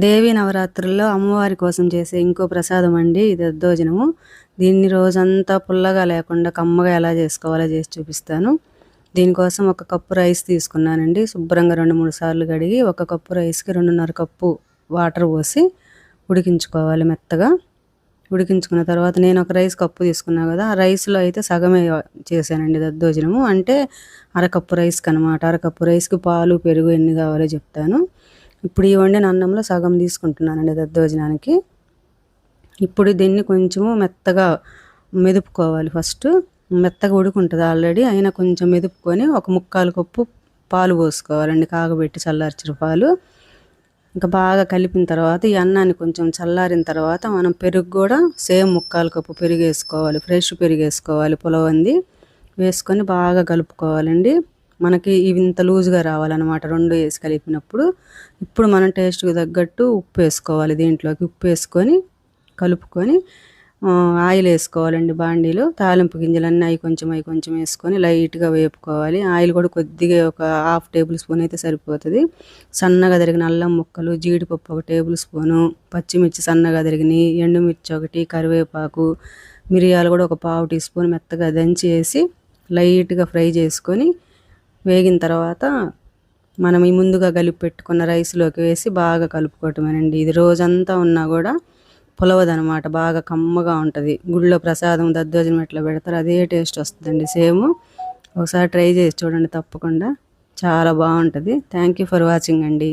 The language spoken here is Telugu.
దేవి నవరాత్రుల్లో అమ్మవారి కోసం చేసే ఇంకో ప్రసాదం అండి ఇది దద్దోజనము. దీన్ని రోజంతా పుల్లగా లేకుండా కమ్మగా ఎలా చేసుకోవాలో చేసి చూపిస్తాను. దీనికోసం ఒక కప్పు రైస్ తీసుకున్నానండి. శుభ్రంగా 2-3 సార్లు కడిగి ఒక కప్పు రైస్కి 2.5 కప్పు వాటర్ పోసి ఉడికించుకోవాలి మెత్తగా. ఉడికించుకున్న తర్వాత నేను ఒక రైస్ కప్పు తీసుకున్నా కదా, ఆ రైస్లో అయితే సగమే చేశానండి దద్దోజనము. అంటే అరకప్పు రైస్కి అనమాట. అరకప్పు రైస్కి పాలు పెరుగు ఎన్ని కావాలో చెప్తాను. ఇప్పుడు ఈ వండిన అన్నంలో సగం తీసుకుంటున్నానండి దద్దోజనానికి. ఇప్పుడు దీన్ని కొంచెము మెత్తగా మెదుపుకోవాలి. ఫస్ట్ మెత్తగా ఉడుకుంటుంది ఆల్రెడీ, అయినా కొంచెం మెదుపుకొని ఒక 3/4 కప్పు పాలు పోసుకోవాలండి, కాగబెట్టి చల్లార్చిన పాలు. ఇంకా బాగా కలిపిన తర్వాత ఈ అన్నాన్ని కొంచెం చల్లారిన తర్వాత మనం పెరుగు కూడా సేమ్ 3/4 కప్పు పెరుగు వేసుకోవాలి. ఫ్రెష్ పెరుగు వేసుకోవాలి, పులవంది వేసుకొని బాగా కలుపుకోవాలండి. మనకి ఇవి ఇంత లూజ్గా రావాలన్నమాట 2 వేసి కలిపినప్పుడు. ఇప్పుడు మనం టేస్ట్కి తగ్గట్టు ఉప్పు వేసుకోవాలి. దీంట్లోకి ఉప్పు వేసుకొని కలుపుకొని ఆయిల్ వేసుకోవాలండి బాండీలో. తాలింపు గింజలన్నీ అవి కొంచెం వేసుకొని లైట్గా వేపుకోవాలి. ఆయిల్ కూడా కొద్దిగా ఒక 1/2 టేబుల్ స్పూన్ అయితే సరిపోతుంది. సన్నగా తరిగిన అల్లం ముక్కలు, జీడిపప్పు 1 టేబుల్ స్పూను, పచ్చిమిర్చి సన్నగా తరిగినవి, ఎండుమిర్చి 1, కరివేపాకు, మిరియాలు కూడా ఒక 1/2 టీ స్పూన్ మెత్తగా దంచి వేసి లైట్గా ఫ్రై చేసుకొని వేగిన తర్వాత మనం ఈ ముందుగా కలిపి పెట్టుకున్న రైస్లోకి వేసి బాగా కలుపుకోవటమేనండి. ఇది రోజంతా ఉన్నా కూడా పులవదనమాట, బాగా కమ్మగా ఉంటుంది. గుళ్ళో ప్రసాదం దద్దోజనం ఎట్లా పెడతారు అదే టేస్ట్ వస్తుందండి సేమ్. ఒకసారి ట్రై చేసి చూడండి తప్పకుండా, చాలా బాగుంటుంది. థ్యాంక్ యూ ఫర్ వాచింగ్ అండి.